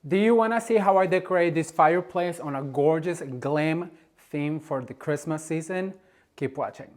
Do you want to see how I decorate this fireplace on a gorgeous glam theme for the Christmas season? Keep watching.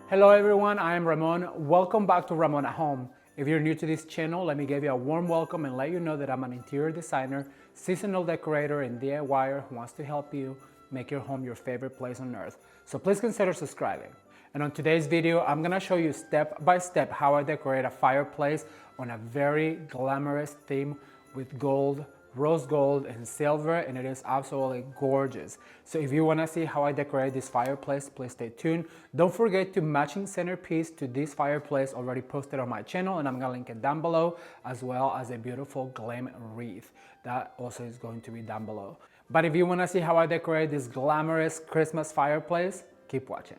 Hello everyone, I am Ramon. Welcome back to Ramon at Home. If you're new to this channel, let me give you a warm welcome and let you know that I'm an interior designer, seasonal decorator, and DIYer who wants to help you make your home your favorite place on earth. So please consider subscribing. And on today's video, I'm gonna show you step by step how I decorate a fireplace on a very glamorous theme with gold, rose gold and silver, and it is absolutely gorgeous. So if you want to see how I decorate this fireplace, please stay tuned. Don't forget to matching centerpiece to this fireplace already posted on my channel, and I'm gonna link it down below, as well as a beautiful glam wreath that also is going to be down below. But if you want to see how I decorate this glamorous Christmas fireplace, keep watching.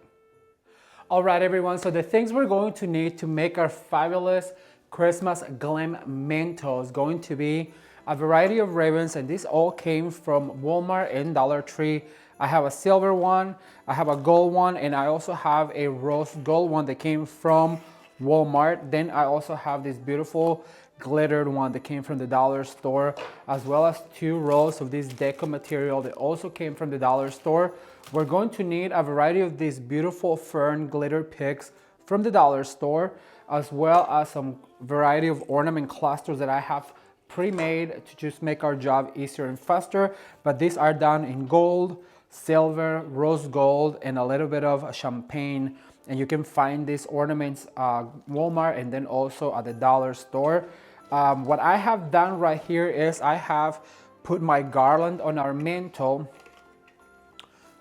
All right everyone, so the things we're going to need to make our fabulous Christmas glam mantle is going to be a variety of ribbons, and these all came from Walmart and Dollar Tree. I have a silver one, I have a gold one, and I also have a rose gold one that came from Walmart. Then I also have this beautiful glittered one that came from the dollar store, as well as 2 rolls of this deco material that also came from the dollar store. We're going to need a variety of these beautiful fern glitter picks from the dollar store, as well as some variety of ornament clusters that I have pre-made to just make our job easier and faster. But these are done in gold, silver, rose gold, and a little bit of champagne. And you can find these ornaments at Walmart and then also at the dollar store. What I have done right here is I have put my garland on our mantle,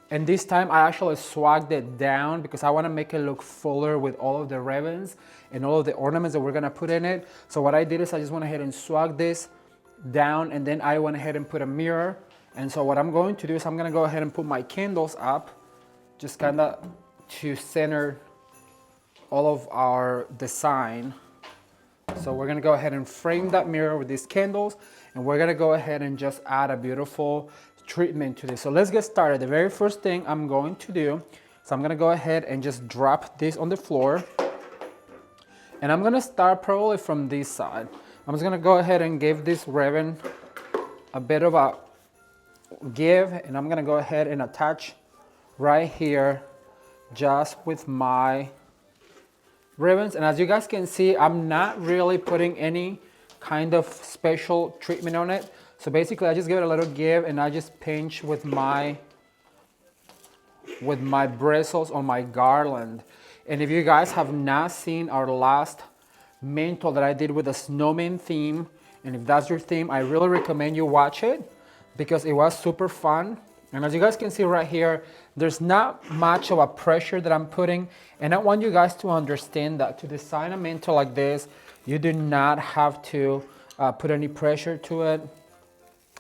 and this time I actually swagged it down because I want to make it look fuller with all of the ribbons and all of the ornaments that we're going to put in it. So what I did is I just went ahead and swagged this down, and then I went ahead and put a mirror. And so what I'm going to do is I'm going to go ahead and put my candles up, just kind of to center all of our design. So we're going to go ahead and frame that mirror with these candles, and we're going to go ahead and just add a beautiful treatment to this. So let's get started. The very first thing I'm going to do is I'm going to go ahead and just drop this on the floor, and I'm going to start probably from this side. I'm just going to go ahead and give this ribbon a bit of a give, and I'm going to go ahead and attach right here just with my ribbons. And as you guys can see, I'm not really putting any kind of special treatment on it. So basically I just give it a little give, and I just pinch with my bristles on my garland. And if you guys have not seen our last mantle that I did with a snowman theme, and if that's your theme, I really recommend you watch it because it was super fun. And as you guys can see right here, there's not much of a pressure that I'm putting, and I want you guys to understand that to design a mantle like this, you do not have to put any pressure to it.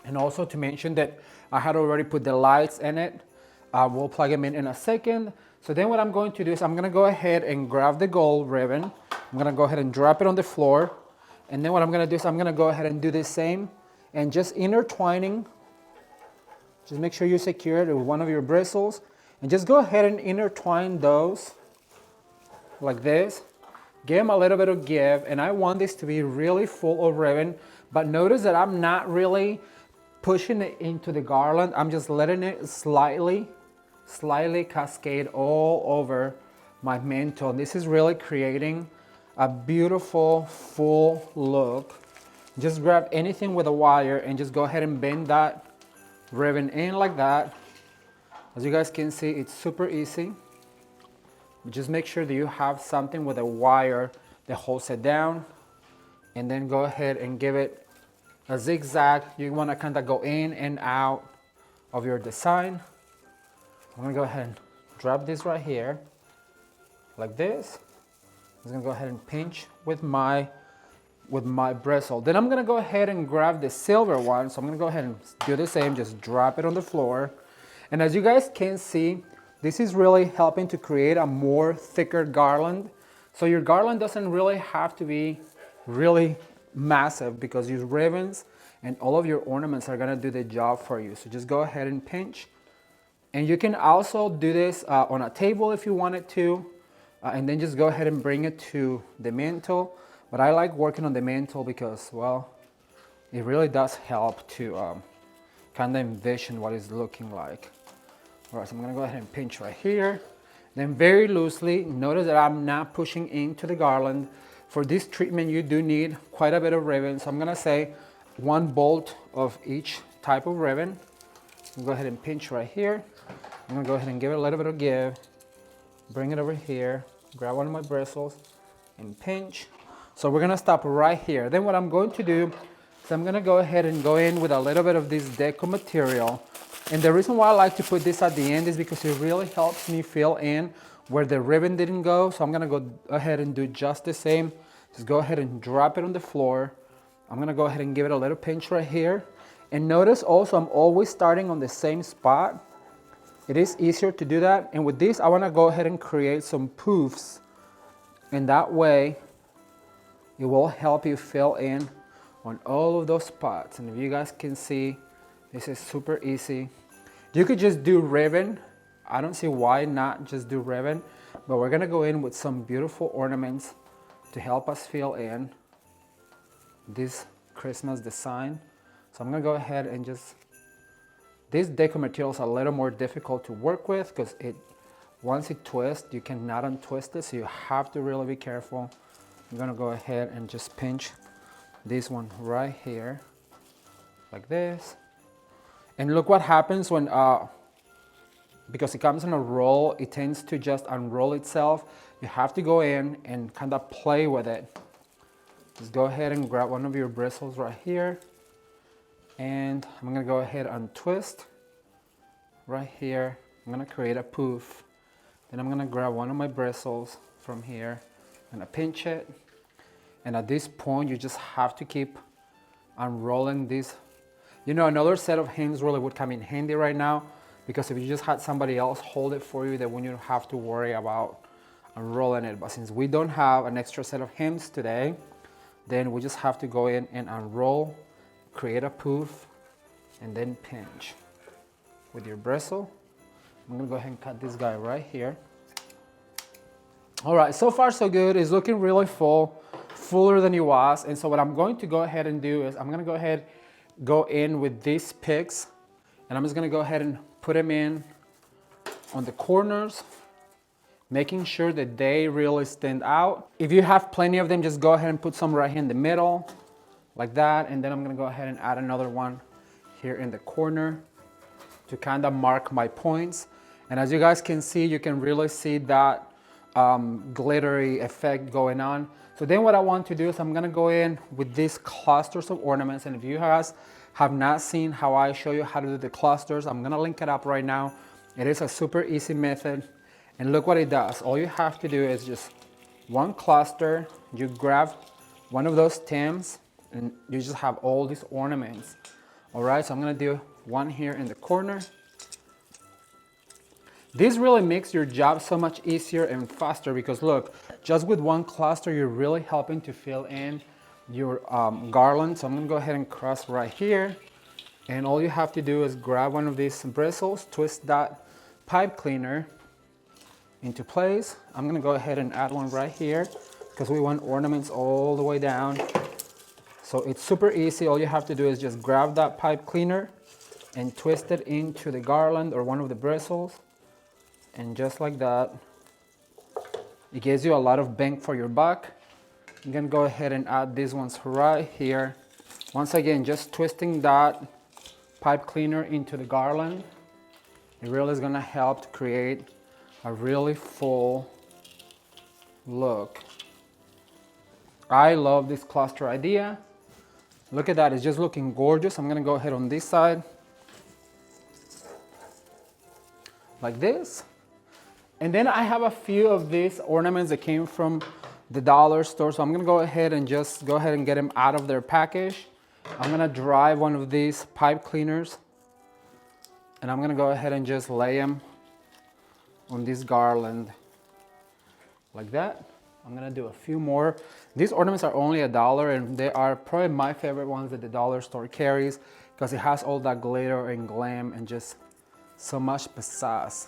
And also to mention that I had already put the lights in it. We'll plug them in a second. So then what I'm going to do is I'm going to go ahead and grab the gold ribbon. I'm going to go ahead and drop it on the floor. And then what I'm going to do is I'm going to go ahead and do the same and just intertwining. Just make sure you secure it with one of your bristles. And just go ahead and intertwine those like this. Give them a little bit of give. And I want this to be really full of ribbon. But notice that I'm not really pushing it into the garland. I'm just letting it slightly cascade all over my mantle. This is really creating a beautiful full look. Just grab anything with a wire and just go ahead and bend that ribbon in like that. As you guys can see, it's super easy. Just make sure that you have something with a wire that holds it down, and then go ahead and give it a zigzag. You want to kind of go in and out of your design. I'm going to go ahead and drop this right here like this. I'm just going to go ahead and pinch with my bristle. Then I'm going to go ahead and grab the silver one. So I'm going to go ahead and do the same, just drop it on the floor. And as you guys can see, this is really helping to create a more thicker garland. So your garland doesn't really have to be really massive because your ribbons and all of your ornaments are gonna do the job for you. So just go ahead and pinch. And you can also do this on a table if you wanted to, and then just go ahead and bring it to the mantle. But I like working on the mantle because, well, it really does help to kind of envision what it's looking like. All right, so I'm gonna go ahead and pinch right here. Then very loosely, notice that I'm not pushing into the garland. For this treatment, you do need quite a bit of ribbon. So I'm gonna say 1 bolt of each type of ribbon. Go ahead and pinch right here. I'm gonna go ahead and give it a little bit of give. Bring it over here, grab one of my bristles and pinch. So we're gonna stop right here. Then what I'm going to do is I'm gonna go ahead and go in with a little bit of this deco material. And the reason why I like to put this at the end is because it really helps me fill in where the ribbon didn't go. So I'm gonna go ahead and do just the same. Just go ahead and drop it on the floor. I'm gonna go ahead and give it a little pinch right here. And notice also I'm always starting on the same spot. It is easier to do that. And with this, I wanna go ahead and create some poofs. And that way, it will help you fill in on all of those spots. And if you guys can see, this is super easy. You could just do ribbon. I don't see why not just do ribbon, but we're gonna go in with some beautiful ornaments to help us fill in this Christmas design. So I'm gonna go ahead and just, this deco material is a little more difficult to work with because once it twists, you cannot untwist it, so you have to really be careful. I'm gonna go ahead and just pinch this one right here, like this. And look what happens when, because it comes in a roll, it tends to just unroll itself. You have to go in and kind of play with it. Just go ahead and grab one of your bristles right here. And I'm gonna go ahead and twist right here. I'm gonna create a poof. Then I'm gonna grab one of my bristles from here. I'm gonna pinch it. And at this point, you just have to keep unrolling this. You know, another set of hands really would come in handy right now, because if you just had somebody else hold it for you, then you don't have to worry about unrolling it. But since we don't have an extra set of hands today, then we just have to go in and unroll, create a poof, and then pinch with your bristle. I'm gonna go ahead and cut this guy right here. All right, so far so good. It's looking really full, fuller than it was. And so what I'm going to go ahead and do is I'm gonna go in with these picks, and I'm just gonna go ahead and put them in on the corners, making sure that they really stand out. If you have plenty of them, just go ahead and put some right here in the middle, like that. And then I'm gonna go ahead and add another one here in the corner to kind of mark my points. And as you guys can see, you can really see that glittery effect going on. So then what I want to do is I'm gonna go in with these clusters of ornaments. And if you guys have not seen how I show you how to do the clusters, I'm gonna link it up right now. It is a super easy method. And look what it does. All you have to do is just one cluster, you grab one of those stems, and you just have all these ornaments. All right, so I'm gonna do one here in the corner. This really makes your job so much easier and faster, because look, just with one cluster, you're really helping to fill in your garland. So I'm gonna go ahead and cross right here. And all you have to do is grab one of these bristles, twist that pipe cleaner into place. I'm gonna go ahead and add one right here because we want ornaments all the way down. So it's super easy. All you have to do is just grab that pipe cleaner and twist it into the garland or one of the bristles. And just like that, it gives you a lot of bang for your buck. I'm gonna go ahead and add these ones right here. Once again, just twisting that pipe cleaner into the garland. It really is gonna help to create a really full look. I love this cluster idea. Look at that, it's just looking gorgeous. I'm gonna go ahead on this side, like this. And then I have a few of these ornaments that came from the dollar store. So I'm gonna go ahead and just go ahead and get them out of their package. I'm gonna dry one of these pipe cleaners, and I'm gonna go ahead and just lay them on this garland like that. I'm gonna do a few more. These ornaments are only $1 and they are probably my favorite ones that the dollar store carries because it has all that glitter and glam and just so much pizzazz.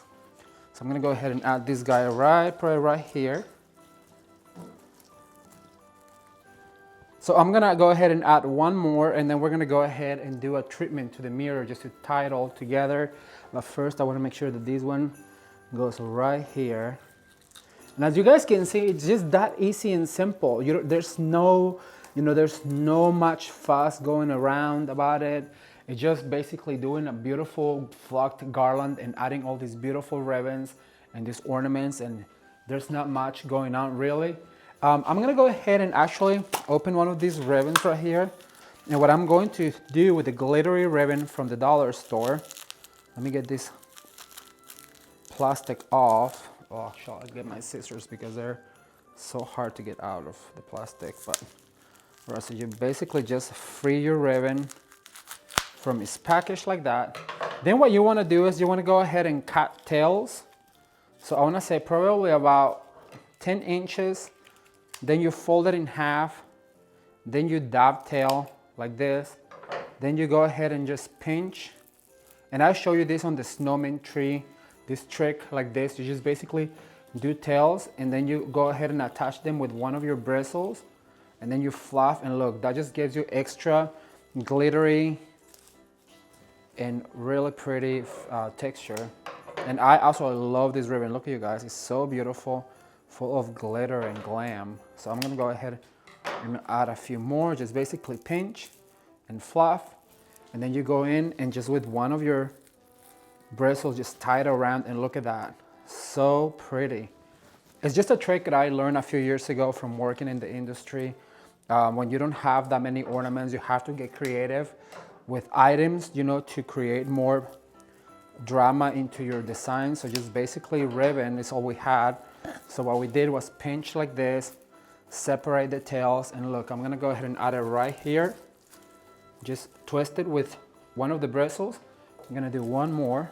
So I'm gonna go ahead and add this guy probably right here. So I'm gonna go ahead and add one more and then we're gonna go ahead and do a treatment to the mirror just to tie it all together. But first I wanna make sure that this one goes right here. And as you guys can see, it's just that easy and simple. There's no much fuss going around about it. It's just basically doing a beautiful flocked garland and adding all these beautiful ribbons and these ornaments, and there's not much going on really. I'm gonna go ahead and actually open one of these ribbons right here. And what I'm going to do with the glittery ribbon from the dollar store, let me get this plastic off. Oh, shall I get my scissors because they're so hard to get out of the plastic. But right, so you basically just free your ribbon from its package like that. Then what you want to do is you want to go ahead and cut tails. So I want to say probably about 10 inches. Then you fold it in half. Then you dovetail like this. Then you go ahead and just pinch. And I'll show you this on the snowman tree. This trick like this, you just basically do tails and then you go ahead and attach them with one of your bristles and then you fluff, and look, that just gives you extra glittery and really pretty texture. And I also love this ribbon. Look at you guys, it's so beautiful, full of glitter and glam. So I'm gonna go ahead and add a few more, just basically pinch and fluff, and then you go in and just with one of your bristles just tie it around, and look at that, so pretty. It's just a trick that I learned a few years ago from working in the industry. When you don't have that many ornaments, you have to get creative with items, to create more drama into your design. So just basically ribbon is all we had. So what we did was pinch like this, separate the tails, and look, I'm gonna go ahead and add it right here. Just twist it with one of the bristles. I'm gonna do one more.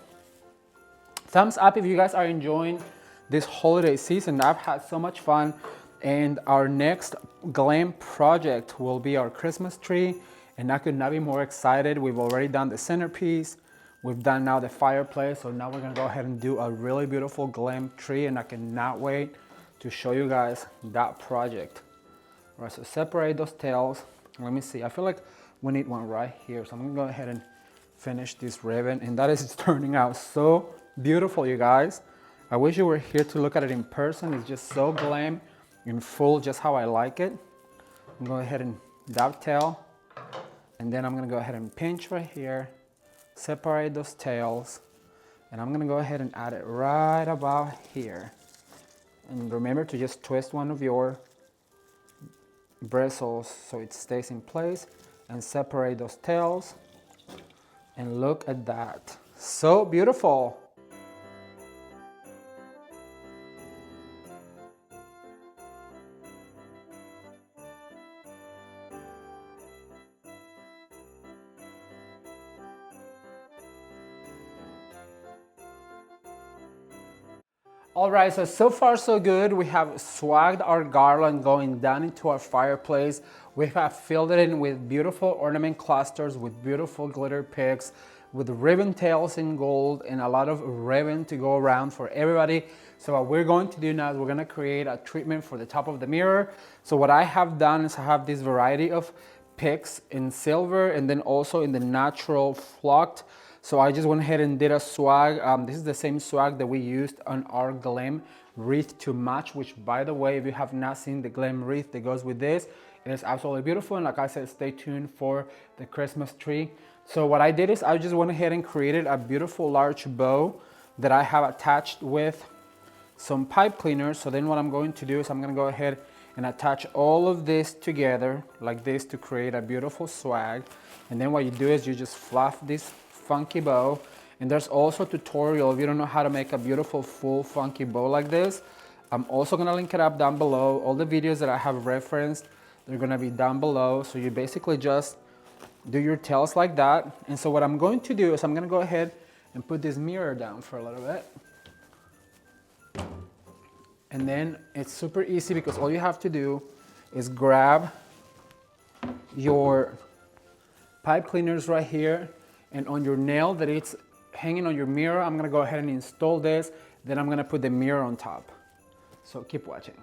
Thumbs up if you guys are enjoying this holiday season. I've had so much fun, and our next glam project will be our Christmas tree, and I could not be more excited. We've already done the centerpiece. We've done now the fireplace, so now we're gonna go ahead and do a really beautiful glam tree, and I cannot wait to show you guys that project. All right, so separate those tails. Let me see, I feel like we need one right here, so I'm gonna go ahead and finish this ribbon, and that is turning out so beautiful, you guys. I wish you were here to look at it in person. It's just so glam in full, just how I like it. I'm gonna go ahead and dovetail, and then I'm gonna go ahead and pinch right here, separate those tails, and I'm gonna go ahead and add it right about here. And remember to just twist one of your bristles so it stays in place, and separate those tails, and look at that, so beautiful. All right, so far so good. We have swagged our garland going down into our fireplace. We have filled it in with beautiful ornament clusters, with beautiful glitter picks, with ribbon tails in gold, and a lot of ribbon to go around for everybody. So what we're going to do now is we're gonna create a treatment for the top of the mirror. So what I have done is I have this variety of picks in silver and then also in the natural flocked. So I just went ahead and did a swag. This is the same swag that we used on our glam wreath to match, which by the way, if you have not seen the glam wreath that goes with this, it is absolutely beautiful. And like I said, stay tuned for the Christmas tree. So what I did is I just went ahead and created a beautiful large bow that I have attached with some pipe cleaners. So then what I'm going to do is I'm gonna go ahead and attach all of this together like this to create a beautiful swag. And then what you do is you just fluff this funky bow, and there's also a tutorial if you don't know how to make a beautiful full funky bow like this. I'm also gonna link it up down below. All the videos that I have referenced, they're gonna be down below. So you basically just do your tails like that. And so what I'm going to do is I'm gonna go ahead and put this mirror down for a little bit. And then it's super easy because all you have to do is grab your pipe cleaners right here, and on your nail that it's hanging on your mirror, I'm gonna go ahead and install this. Then I'm gonna put the mirror on top. So keep watching.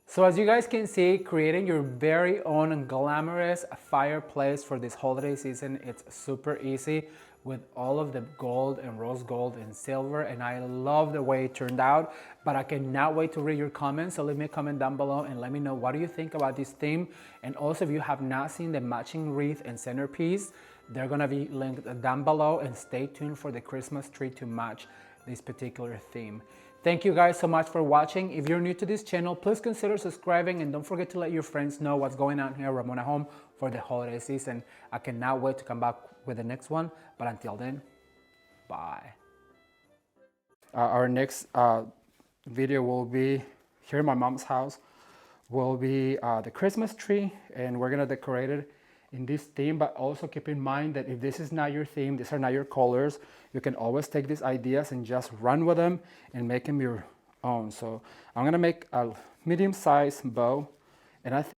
So as you guys can see, creating your very own glamorous fireplace for this holiday season, it's super easy with all of the gold and rose gold and silver, and I love the way it turned out. But I cannot wait to read your comments, so leave me a comment down below and let me know what do you think about this theme. And also, if you have not seen the matching wreath and centerpiece, they're gonna be linked down below, and stay tuned for the Christmas tree to match this particular theme. Thank you guys so much for watching. If you're new to this channel, please consider subscribing, and don't forget to let your friends know what's going on here at Ramon at Home for the holiday season. I cannot wait to come back with the next one, but until then, bye. Our next video will be here in my mom's house, will be the Christmas tree, and we're gonna decorate it in this theme. But also keep in mind that if this is not your theme, these are not your colors, you can always take these ideas and just run with them and make them your own. So I'm gonna make a medium-sized bow, and I think